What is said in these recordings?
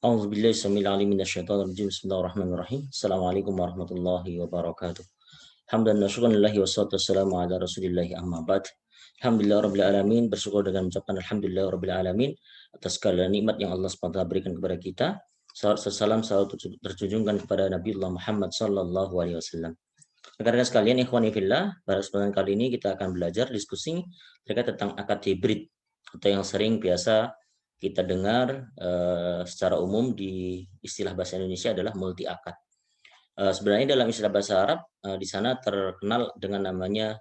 A'udzubillahi samil alim minasyaitonir rajim. Bismillahirrahmanirrahim. Assalamualaikum warahmatullahi wabarakatuh. Hamdan wa syukran lillahi wassalatu wassalamu ala Rasulillahi amma ba'd. Alhamdulillah rabbil alamin, bersyukur dengan mengucapkan alhamdulillah rabbil alamin atas segala nikmat yang Allah SWT berikan kepada kita. Salam selalu terjunjungkan kepada Nabiullah Muhammad sallallahu alaihi wasallam. Rekan-rekan sekalian, ikhwani fillah, pada kesempatan kali ini kita akan belajar diskusi terkait tentang akad hibrid atau yang sering biasa kita dengar secara umum di istilah bahasa Indonesia adalah multi akad. Sebenarnya dalam istilah bahasa Arab di sana terkenal dengan namanya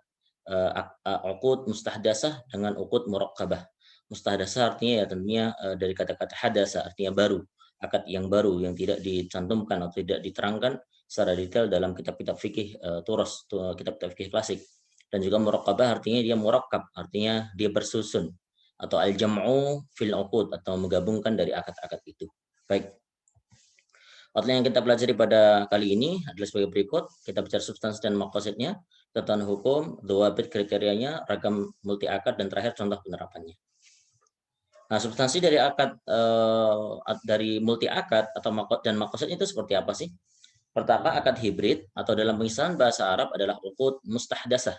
uqud mustahdasah dengan uqud murakkabah. Mustahdasah artinya ya tentunya dari kata-kata hadasa artinya baru, akad yang baru yang tidak dicantumkan atau tidak diterangkan secara detail dalam kitab-kitab fikih turas, kitab-kitab fikih klasik. Dan juga murakkabah artinya dia murakkab, artinya dia bersusun atau al-jam'u fil uqud atau menggabungkan dari akad-akad itu. Baik. Outline yang kita pelajari pada kali ini adalah sebagai berikut. Kita bicara substansi dan maqasidnya, tentang hukum, dhawabit kriterianya, ragam multi akad, dan terakhir contoh penerapannya. Nah, substansi dari akad dari multi akad atau dan maqasid itu seperti apa sih? Pertama, akad hibrid atau dalam pengisahan bahasa Arab adalah uqud mustahdasah.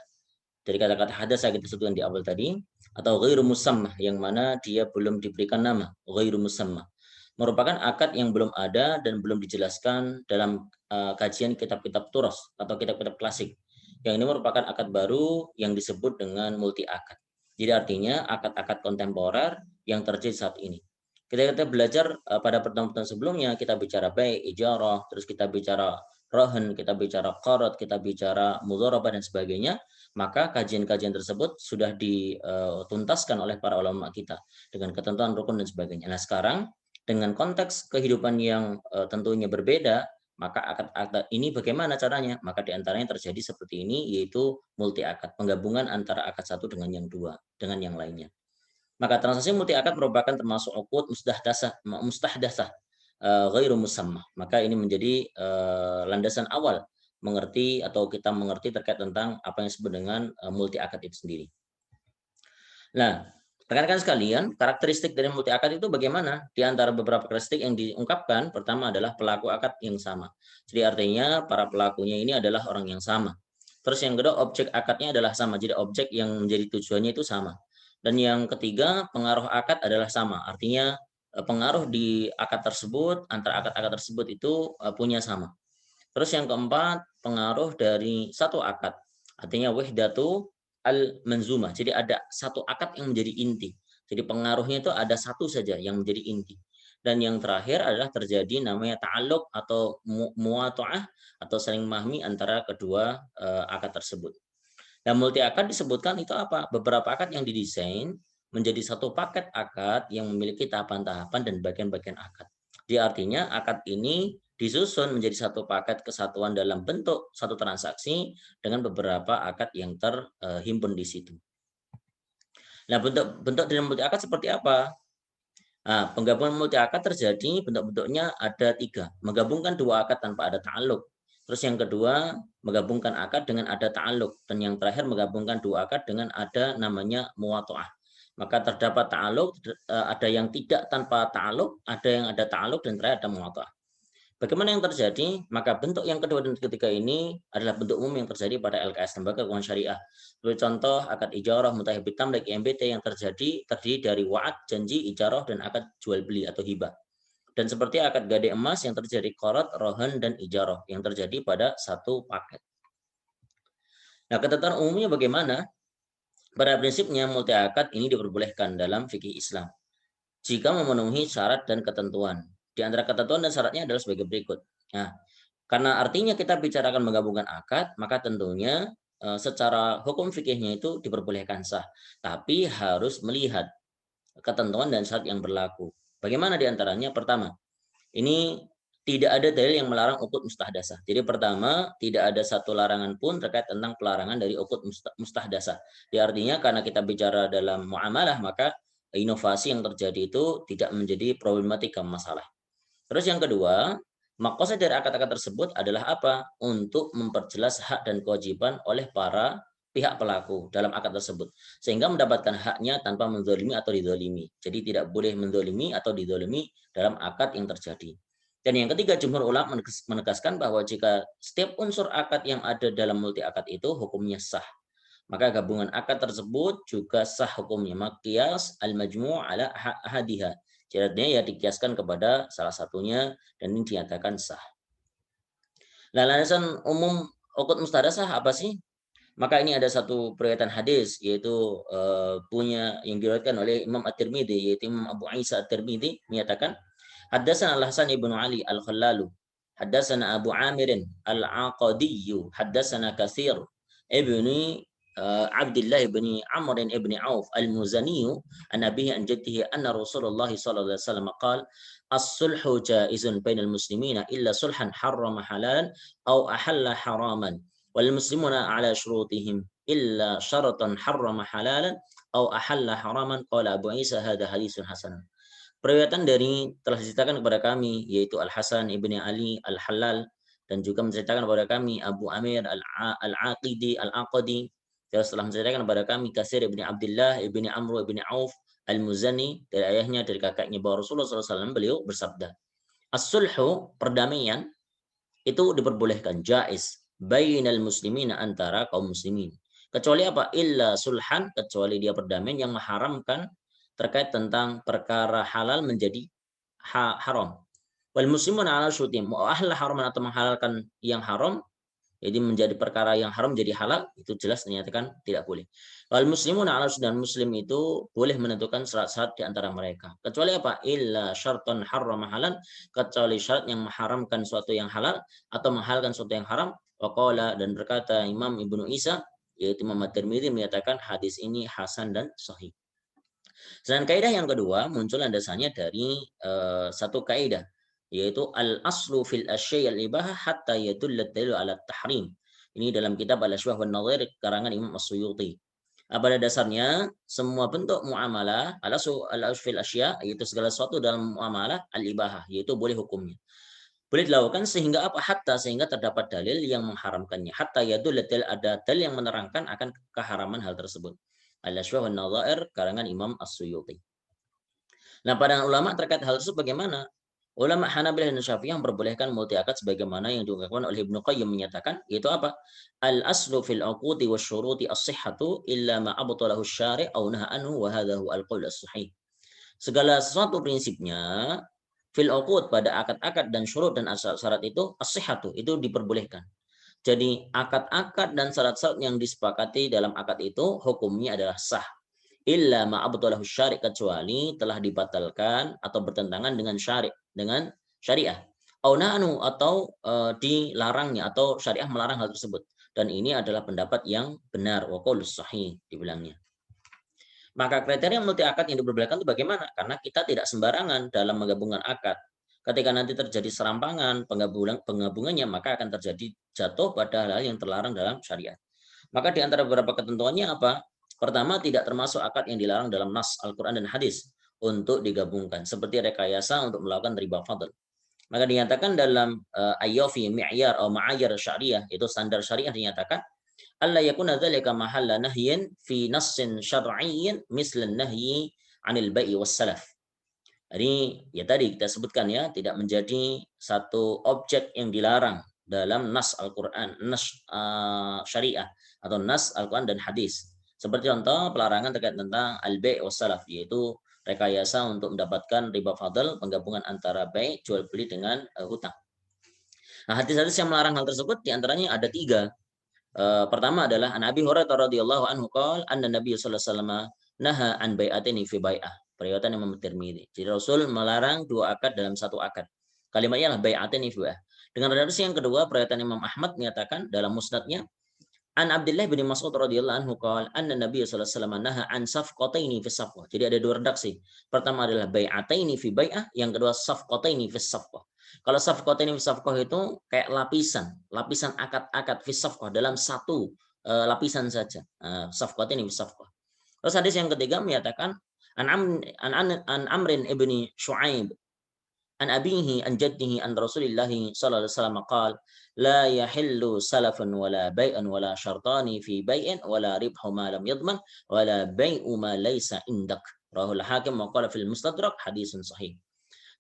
Dari kata-kata hadasa kita sebutkan di awal tadi, atau ghairu musammah yang mana dia belum diberikan nama, ghairu musammah. Merupakan akad yang belum ada dan belum dijelaskan dalam kajian kitab-kitab turas atau kitab-kitab klasik. Yang ini merupakan akad baru yang disebut dengan multi akad. Jadi artinya akad-akad kontemporer yang terjadi saat ini. Kita belajar pada pertemuan sebelumnya, kita bicara bai, ijarah, terus kita bicara rohan, kita bicara qarad, kita bicara mudharabah dan sebagainya. Maka kajian-kajian tersebut sudah dituntaskan oleh para ulama kita dengan ketentuan rukun dan sebagainya. Nah, sekarang dengan konteks kehidupan yang tentunya berbeda, maka akad-akad ini bagaimana caranya? Maka diantaranya terjadi seperti ini, yaitu multi akad, penggabungan antara akad satu dengan yang dua, dengan yang lainnya. Maka transaksi multi akad merupakan termasuk uqud mustahdasah ghairu musammah. Maka ini menjadi landasan awal mengerti atau kita mengerti terkait tentang apa yang disebut dengan multi akad itu sendiri. Nah, rekan-rekan sekalian, karakteristik dari multi akad itu bagaimana? Di antara beberapa karakteristik yang diungkapkan, pertama adalah pelaku akad yang sama. Jadi artinya para pelakunya ini adalah orang yang sama. Terus yang kedua, objek akadnya adalah sama. Jadi objek yang menjadi tujuannya itu sama. Dan yang ketiga, pengaruh akad adalah sama. Artinya pengaruh di akad tersebut, antara akad-akad tersebut itu punya sama. Terus yang keempat, pengaruh dari satu akad. Artinya wahdatu al-manzumah. Jadi ada satu akad yang menjadi inti. Jadi pengaruhnya itu ada satu saja yang menjadi inti. Dan yang terakhir adalah terjadi namanya ta'alluq atau muwatu'ah atau saling memahami antara kedua akad tersebut. Dan multi akad disebutkan itu apa? Beberapa akad yang didesain menjadi satu paket akad yang memiliki tahapan-tahapan dan bagian-bagian akad. Jadi artinya akad ini disusun menjadi satu paket kesatuan dalam bentuk satu transaksi dengan beberapa akad yang terhimpun di situ. Nah, bentuk dari multi akad seperti apa? Nah, penggabungan multi akad terjadi bentuk-bentuknya ada tiga. Menggabungkan dua akad tanpa ada ta'alluq. Terus yang kedua, menggabungkan akad dengan ada ta'alluq. Dan yang terakhir, menggabungkan dua akad dengan ada namanya muwatu'ah. Maka terdapat ta'alluq, ada yang tidak tanpa ta'alluq, ada yang ada ta'alluq, dan terakhir ada muwatu'ah. Bagaimana yang terjadi? Maka bentuk yang kedua dan ketiga ini adalah bentuk umum yang terjadi pada LKS, Lembaga Keuangan Syariah. Sebagai contoh, akad ijarah, mutahibit tamlik, IMBT yang terdiri dari wa'ad, janji, ijarah, dan akad jual beli atau hibah. Dan seperti akad gade emas yang terjadi qarad, rohan, dan ijarah yang terjadi pada satu paket. Nah, ketentuan umumnya bagaimana? Pada prinsipnya multi akad ini diperbolehkan dalam fikih Islam jika memenuhi syarat dan ketentuan. Di antara ketentuan dan syaratnya adalah sebagai berikut. Nah, karena artinya kita bicarakan menggabungkan akad, maka tentunya secara hukum fikihnya itu diperbolehkan sah. Tapi harus melihat ketentuan dan syarat yang berlaku. Bagaimana di antaranya? Pertama, ini tidak ada dalil yang melarang uqud mustahdasah. Jadi pertama, tidak ada satu larangan pun terkait tentang pelarangan dari uqud mustahdasah. Di artinya karena kita bicara dalam muamalah, maka inovasi yang terjadi itu tidak menjadi problematika masalah. Terus yang kedua, maksud dari akad-akad tersebut adalah apa? Untuk memperjelas hak dan kewajiban oleh para pihak pelaku dalam akad tersebut, sehingga mendapatkan haknya tanpa menzalimi atau dizalimi. Jadi tidak boleh menzalimi atau dizalimi dalam akad yang terjadi. Dan yang ketiga, jumhur ulama menegaskan bahwa jika setiap unsur akad yang ada dalam multi akad itu hukumnya sah, maka gabungan akad tersebut juga sah hukumnya. Makias al-majmu' ala ahadiha. Jadi ya dikiaskan kepada salah satunya dan ini dinyatakan sah. Nah, landasan umum ukut mustarasah apa sih? Maka ini ada satu periwayatan hadis yaitu punya yang diriwayatkan oleh Imam At-Tirmidzi yaitu Imam Abu Isa At-Tirmidzi menyatakan haddatsana Al-Hasan ibnu Ali Al-Khallalu haddatsana Abu Amir Al-Aqadi haddatsana Katsir ibni Abdullah ibni Amr ibni Auf Al-Muzani an abihi an jaddihi anna Rasulullah sallallahu alaihi wasallam qala as-sulhu jaizun bainal muslimina illa sulhan harrama halalan aw ahalla haraman wal muslimuna ala syurutihim illa syaratan harrama halalan aw ahalla haraman qala Abu Isa hadza haditsun hasan. Periwayatan dari telah diceritakan kepada kami yaitu Al Hasan ibni Ali Al Halal dan juga menceritakan kepada kami Abu Amir Al-Aqidi Al-Aqadi dan setelah menceritakan kepada kami Katsir ibni Abdullah ibni Amr ibni Auf Al-Muzani dari ayahnya dari kakaknya bahwa Rasulullah SAW beliau bersabda as-sulhu perdamaian itu diperbolehkan jaiz bainal muslimin antara kaum muslimin. Kecuali apa? Illa sulhan, kecuali dia perdamaian yang mengharamkan terkait tentang perkara halal menjadi haram. Wal muslimun ala syutim, ahla haraman atau menghalalkan yang haram, jadi menjadi perkara yang haram jadi halal, itu jelas dinyatakan tidak boleh. Wal muslimun ala dan muslim itu boleh menentukan syarat-syarat di antara mereka. Kecuali apa? Illa syartan haram halan, kecuali syarat yang mengharamkan suatu yang halal atau menghalalkan suatu yang haram. Waqala dan berkata Imam Ibnu Isa yaitu Imam At-Tirmidzi menyatakan hadis ini hasan dan sahih. Dan kaidah yang kedua muncul landasannya dari satu kaidah yaitu al-aslu fil asy' al-ibahah hatta yadulla dalil ala tahrim. Ini dalam kitab Al-Ashbah wan Nadhir karangan Imam As-Suyuti. Pada dasarnya semua bentuk muamalah al-aslu fil asya yaitu segala sesuatu dalam muamalah al-ibahah yaitu boleh hukumnya. Boleh dilakukan sehingga apa? Hatta sehingga terdapat dalil yang mengharamkannya. Hatta yadulla dalil ada dalil yang menerangkan akan keharaman hal tersebut. Al-Ashbah wan Nadhir karangan Imam As-Suyuti. Nah, pandangan ulama terkait hal tersebut bagaimana? Ulama Hanabilah dan Syafi'iyah memperbolehkan multi akad sebagaimana yang diungkapkan oleh Ibnu Qayyim menyatakan yaitu apa? Al aslu fil uqudi wasyuruti as-sihhatu illa ma abtalahu asy-syari' aw naha anhu wa hadha huwa al-qaul as-sahih. Segala sesuatu prinsipnya fil uqud pada akad-akad dan syurut dan syarat itu as-sihhatu itu diperbolehkan. Jadi akad-akad dan syarat-syarat yang disepakati dalam akad itu hukumnya adalah sah. Illa ma'abtalahu syari' kecuali telah dibatalkan atau bertentangan dengan dengan syariah. Au na'nu atau dilarangnya atau syariah melarang hal tersebut. Dan ini adalah pendapat yang benar wa qaulus sahih dibilangnya. Maka kriteria multi akad yang diperbolehkan itu bagaimana? Karena kita tidak sembarangan dalam menggabungkan akad. Ketika nanti terjadi serampangan penggabungannya maka akan terjadi jatuh pada hal yang terlarang dalam syariat. Maka di antara beberapa ketentuannya apa? Pertama, tidak termasuk akad yang dilarang dalam nas Al-Quran dan hadis untuk digabungkan. Seperti rekayasa untuk melakukan riba fadl. Maka dinyatakan dalam ayyafi mi'yar atau ma'ayar syariah, itu standar syariah dinyatakan, alla yakuna dzalika mahalla nahyin fi nassin syar'iyyin mislan nahyi 'anil bai'i was salaf. Jadi ya tadi kita sebutkan ya, tidak menjadi satu objek yang dilarang dalam nas Al-Quran, nas syariah atau nas Al-Quran dan hadis. Seperti contoh pelarangan terkait tentang al-bai' was salaf yaitu rekayasa untuk mendapatkan riba fadl, penggabungan antara bai' jual beli dengan hutang. Nah, hadis-hadis yang melarang hal tersebut diantaranya ada 3. Pertama adalah an Abi Hurairah radhiyallahu anhu qala anna Nabi sallallahu alaihi wasallam naha an bai'atini fi bai'ah. Periwayatan Imam Tirmidzi. Jadi Rasul melarang 2 akad dalam 1 akad. Kalimatnya adalah bai'atini fi bai'ah. Dengan redaksi yang kedua, periwayatan Imam Ahmad menyatakan dalam musnadnya an Abdullah bin Mas'ud radhiyallahu anhu qala anna Nabi sallallahu alaihi wasallam naha an safqataini fi safqah. Jadi ada 2 redaksi. Pertama adalah bai'ataini fi bai'ah, yang kedua safqataini fi safqah. Kalau safqataini fi safqah itu kayak lapisan akad-akad fi safqah dalam 1 lapisan saja. Safqataini fi safqah. Terus hadis yang ketiga menyatakan an Amrin ibni Shu'aib an abihi an jaddihi an Rasulillah sallallahu alaihi wasallam qala la yahillu salafun wala bai'an wala syartani fi bai'in wala ribhu ma lam yadman wala bai'u ma laisa indak. Rahul Hakim wa qala fil Mustadrak hadisun sahih.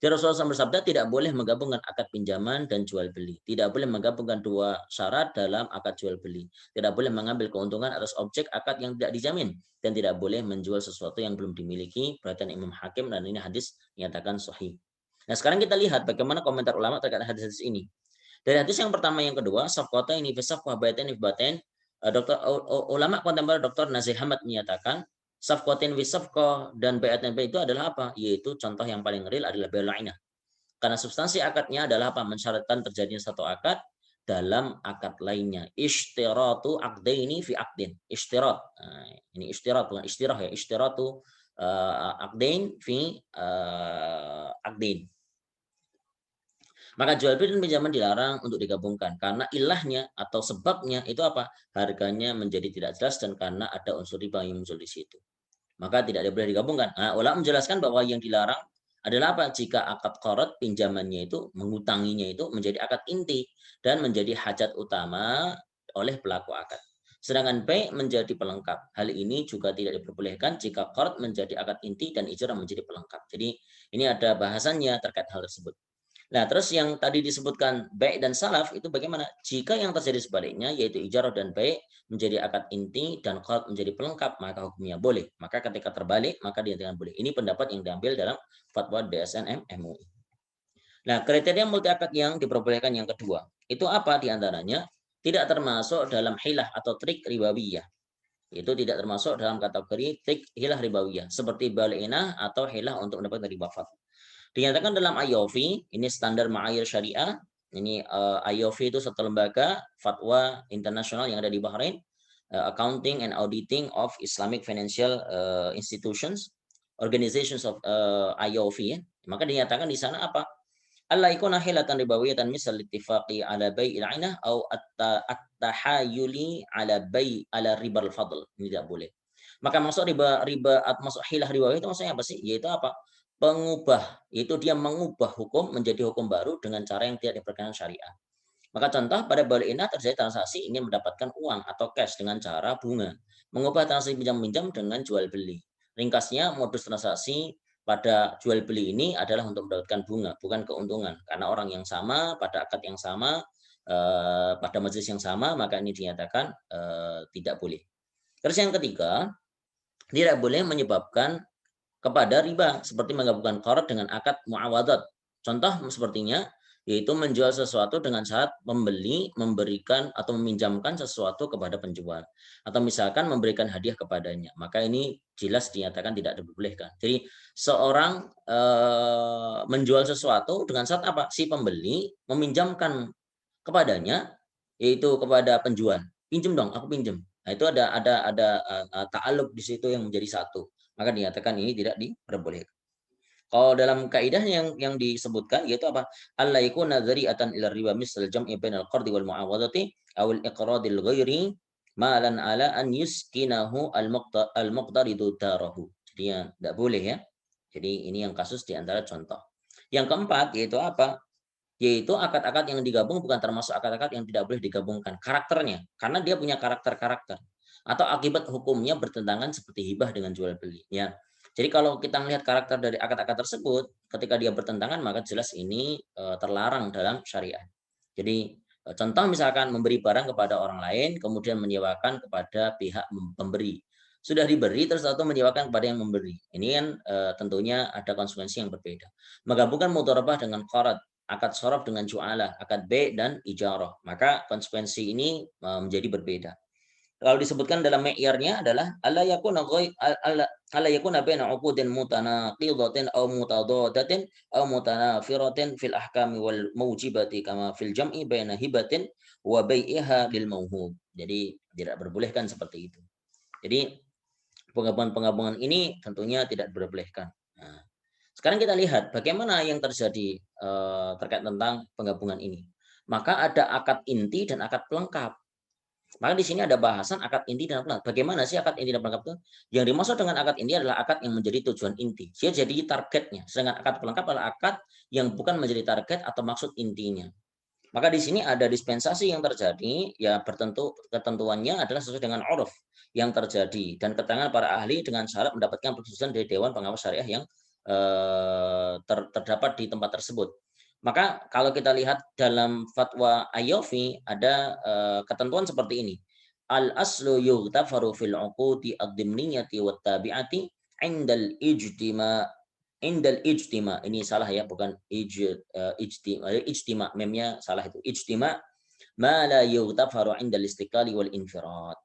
Jadi Rasulullah SAW bersabda tidak boleh menggabungkan akad pinjaman dan jual beli. Tidak boleh menggabungkan dua syarat dalam akad jual beli. Tidak boleh mengambil keuntungan atas objek akad yang tidak dijamin. Dan tidak boleh menjual sesuatu yang belum dimiliki. Perhatian Imam Hakim dan ini hadis nyatakan sahih. Nah sekarang kita lihat bagaimana komentar ulama terkait hadis-hadis ini. Dari hadis yang pertama yang kedua, safqata ini fisafqah baitain ifbatain, ulama kontemporer Dr. Nazih Hamad menyatakan safqatin wisafqah dan bai'atin itu adalah apa? Yaitu contoh yang paling real adalah bai'ul ainah. Karena substansi akadnya adalah apa? Mensyaratkan terjadinya satu akad dalam akad lainnya. Ishtiratu aqdaini fi aqdin. Ishtirat. Nah, ini ishtirat bukan istirah ya. Ishtiratu aqdain fi aqdin. Maka jual beli dan pinjaman dilarang untuk digabungkan karena ilahnya atau sebabnya itu apa? Harganya menjadi tidak jelas dan karena ada unsur riba yang muncul di situ. Maka tidak boleh digabungkan. Nah, ulama menjelaskan bahwa yang dilarang adalah apa? Jika akad qarad pinjamannya itu mengutanginya itu menjadi akad inti dan menjadi hajat utama oleh pelaku akad. Sedangkan B menjadi pelengkap. Hal ini juga tidak diperbolehkan jika qarad menjadi akad inti dan ijarah menjadi pelengkap. Jadi ini ada bahasannya terkait hal tersebut. Nah, terus yang tadi disebutkan bai' dan salaf itu bagaimana? Jika yang terjadi sebaliknya yaitu ijarah dan bai' menjadi akad inti dan qarad menjadi pelengkap, maka hukumnya boleh. Maka ketika terbalik, maka dinyatakan boleh. Ini pendapat yang diambil dalam fatwa DSN MUI. Nah, kriteria multi akad yang diperbolehkan yang kedua, itu apa diantaranya? Tidak termasuk dalam hilah atau trik ribawiyah. Itu tidak termasuk dalam kategori trik hilah ribawiyah seperti bal'inah atau hilah untuk mendapatkan riba fadl. Dinyatakan dalam IOV, ini standar ma'ayir syariah, ini IOV itu satu lembaga fatwa internasional yang ada di Bahrain, Accounting and Auditing of Islamic Financial Institutions, Organizations of IOV, ya. Maka dinyatakan di sana apa? Allah ikuna hilatan ribawiyatan misal ittifaqi ala bai'il ainah au at-tahayuli ala ala ribal fadl. Ini tidak boleh. Maka masuk masuk hilah ribawiyah itu maksudnya apa sih? Yaitu apa? Pengubah, yaitu dia mengubah hukum menjadi hukum baru dengan cara yang tidak diperkenankan syariah. Maka contoh pada bai'inah terjadi transaksi ingin mendapatkan uang atau cash dengan cara bunga. Mengubah transaksi pinjam-pinjam dengan jual beli. Ringkasnya modus transaksi pada jual beli ini adalah untuk mendapatkan bunga, bukan keuntungan. Karena orang yang sama, pada akad yang sama, pada majelis yang sama, maka ini dinyatakan tidak boleh. Terus yang ketiga, tidak boleh menyebabkan kepada riba, seperti menggabungkan qarad dengan akad muawadat. Contoh sepertinya, yaitu menjual sesuatu dengan syarat membeli, memberikan atau meminjamkan sesuatu kepada penjual. Atau misalkan memberikan hadiah kepadanya. Maka ini jelas dinyatakan tidak diperbolehkan. Jadi seorang menjual sesuatu dengan syarat apa? Si pembeli meminjamkan kepadanya, yaitu kepada penjual. Pinjam dong, aku pinjam. Nah, itu ada ta'aluk di situ yang menjadi satu. Maka dinyatakan ini tidak diperbolehkan. Kalau dalam kaidah yang disebutkan yaitu apa? Alla yakuna dzari'atan ila riba misal jam'i bainal qardi wal mu'awadati aw al iqradil ghairi malan ala an yuskinahu al muqtaridu darahu. Jadi ya tidak boleh ya. Jadi ini yang kasus di antara contoh. Yang keempat yaitu apa? Yaitu akad-akad yang digabung bukan termasuk akad-akad yang tidak boleh digabungkan. Karakternya, karena dia punya karakter-karakter. Atau akibat hukumnya bertentangan seperti hibah dengan jual beli. Ya. Jadi kalau kita melihat karakter dari akad-akad tersebut, ketika dia bertentangan maka jelas ini terlarang dalam syariat. Jadi contoh misalkan memberi barang kepada orang lain, kemudian menyewakan kepada pihak pemberi. Sudah diberi terus atau menyewakan kepada yang memberi. Ini kan tentunya ada konsekuensi yang berbeda. Menggabungkan mudharabah dengan qarad, akad sorof dengan ju'alah, akad B dan ijarah. Maka konsekuensi ini menjadi berbeda. Kalau disebutkan dalam me'yarnya adalah alla yakuna baina 'uqudin mutanaqidatin aw mutadadatin aw mutanafiratin fil ahkami wal mawjibati kama fil jam'i baina hibatin wa bai'iha lil mauhub. Jadi tidak diperbolehkan seperti itu. Jadi penggabungan-penggabungan ini tentunya tidak diperbolehkan. Nah, sekarang kita lihat bagaimana yang terjadi terkait tentang penggabungan ini. Maka ada akad inti dan akad pelengkap. Maka di sini ada bahasan akad inti dan pelengkap. Bagaimana sih akad inti dan pelengkap itu? Yang dimaksud dengan akad inti adalah akad yang menjadi tujuan inti. Dia jadi targetnya. Sedangkan akad pelengkap adalah akad yang bukan menjadi target atau maksud intinya. Maka di sini ada dispensasi yang terjadi, ya ketentuannya adalah sesuai dengan uruf yang terjadi dan keterangan para ahli dengan syarat mendapatkan persetujuan dari Dewan Pengawas Syariah yang terdapat di tempat tersebut. Maka kalau kita lihat dalam fatwa Ayofi ada ketentuan seperti ini. Al aslu yughtafaru fil uqudi ad-dimniyati wat tabi'ati indal ijtima. Ini salah ya, bukan ijtima, memnya salah itu. Ijtima ma la yughtafaru indal istiqlali wal infirad.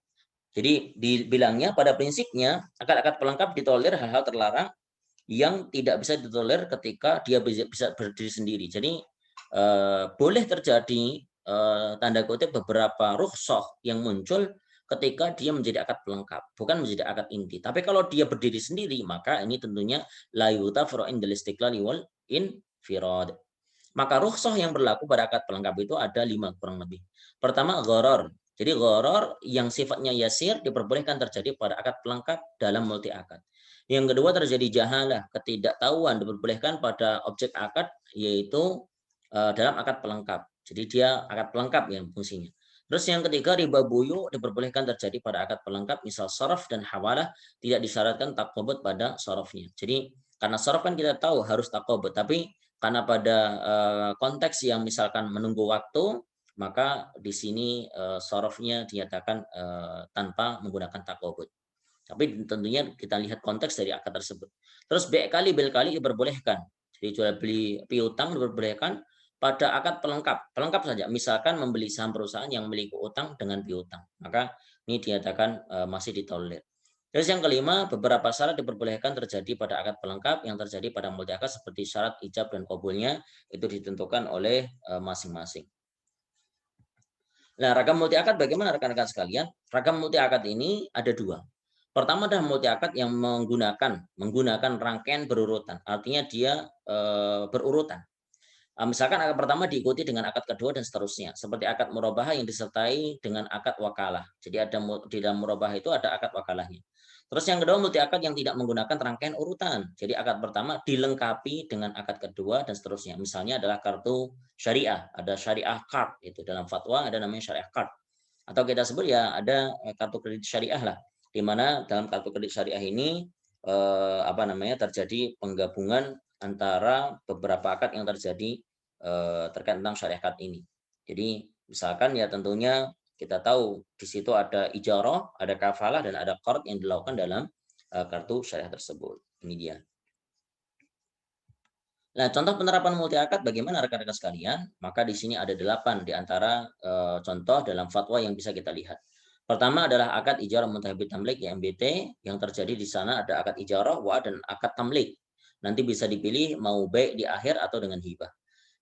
Jadi dibilangnya pada prinsipnya akad-akad pelengkap ditolerir hal-hal terlarang yang tidak bisa ditolerir ketika dia bisa berdiri sendiri. Jadi boleh terjadi tanda kutip beberapa rukhsah yang muncul ketika dia menjadi akad pelengkap, bukan menjadi akad inti. Tapi kalau dia berdiri sendiri, maka ini tentunya la yutafaru indal istiqlali wal infirad. Maka rukhsah yang berlaku pada akad pelengkap itu ada 5 kurang lebih. Pertama, gharar. Jadi gharar yang sifatnya yasir diperbolehkan terjadi pada akad pelengkap dalam multi akad. Yang kedua terjadi jahalah, ketidaktahuan diperbolehkan pada objek akad yaitu dalam akad pelengkap. Jadi dia akad pelengkap yang fungsinya. Terus yang ketiga riba buyu diperbolehkan terjadi pada akad pelengkap, misal sharaf dan hawalah tidak disyaratkan taqabud pada syarafnya. Jadi karena syaraf kan kita tahu harus taqabud, tapi karena pada konteks yang misalkan menunggu waktu, maka di sini syarafnya dinyatakan tanpa menggunakan taqabud. Tapi tentunya kita lihat konteks dari akad tersebut. Terus B kali bel kali diperbolehkan. Jadi jual beli piutang diperbolehkan pada akad pelengkap. Pelengkap saja. Misalkan membeli saham perusahaan yang memiliki utang dengan piutang. Maka ini dinyatakan masih ditolerir. Terus yang kelima, beberapa syarat diperbolehkan terjadi pada akad pelengkap yang terjadi pada multi akad seperti syarat ijab dan kabulnya itu ditentukan oleh masing-masing. Nah, ragam multi akad bagaimana rekan-rekan sekalian? Ragam multi akad ini ada 2. Pertama adalah multi akad yang menggunakan rangkaian berurutan. Artinya dia berurutan. Misalkan akad pertama diikuti dengan akad kedua dan seterusnya. Seperti akad murabahah yang disertai dengan akad wakalah. Jadi ada di dalam murabahah itu ada akad wakalahnya. Terus yang kedua multi akad yang tidak menggunakan rangkaian urutan. Jadi akad pertama dilengkapi dengan akad kedua dan seterusnya. Misalnya adalah kartu syariah, ada syariah card itu dalam fatwa ada namanya syariah card. Atau kita sebut ya ada kartu kredit syariah lah, di mana dalam kartu kredit syariah ini terjadi penggabungan antara beberapa akad yang terjadi terkait tentang syariah card ini. Jadi misalkan ya tentunya kita tahu di situ ada ijarah, ada kafalah dan ada qard yang dilakukan dalam kartu syariah tersebut. Ini dia. Nah, contoh penerapan multi akad bagaimana rekan-rekan sekalian? Maka di sini ada 8 di antara contoh dalam fatwa yang bisa kita lihat. Pertama adalah akad ijarah muntahabit tamlik ya MBT yang terjadi di sana ada akad ijarah wa dan akad tamlik. Nanti bisa dipilih mau baik di akhir atau dengan hibah.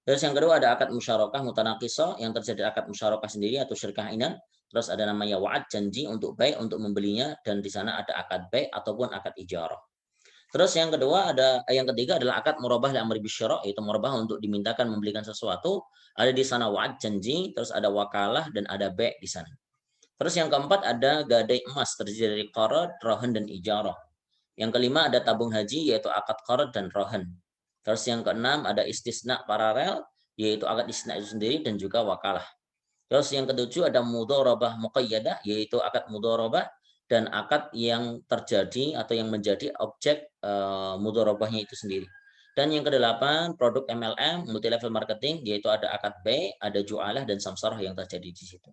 Terus yang kedua ada akad musyarakah mutanaqisah yang terjadi akad musyarakah sendiri atau syirkah inan. Terus ada namanya wa'ad janji untuk baik untuk membelinya dan di sana ada akad baik ataupun akad ijarah. Terus yang kedua yang ketiga adalah akad murabah li amri bisyara, yaitu murabah untuk dimintakan membelikan sesuatu. Ada di sana wa'ad janji, terus ada wakalah dan ada bai' di sana. Terus yang keempat ada gadai emas terdiri dari qarad, rohan dan ijarah. Yang kelima ada tabung haji yaitu akad qarad dan rohan. Terus yang keenam ada istisna paralel yaitu akad istisna itu sendiri dan juga wakalah. Terus yang ketujuh ada mudharabah muqayyadah yaitu akad mudharabah dan akad yang terjadi atau yang menjadi objek mudharabahnya itu sendiri. Dan yang kedelapan produk MLM multi level marketing yaitu ada akad B, ada jualah dan samsarah yang terjadi di situ.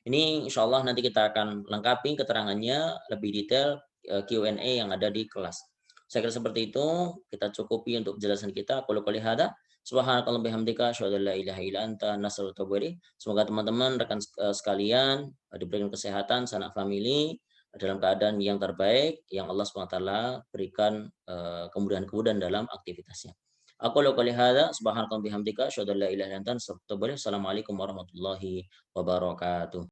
Ini insya Allah nanti kita akan lengkapi keterangannya lebih detail Q&A yang ada di kelas. Saya kira seperti itu, kita cukupi untuk penjelasan kita. Qul qouli hadza subhanakallah bihamdika asyhadu an la ilaha illa anta nastaghfiruka wa Semoga teman-teman rekan sekalian diberikan kesehatan, sanak famili dalam keadaan yang terbaik yang Allah SWT berikan kemudahan-kemudahan dalam aktivitasnya. Aku qouli hadza subhanakallah bihamdika asyhadu an la ilaha illa anta astaghfiruka wa Assalamualaikum warahmatullahi wabarakatuh.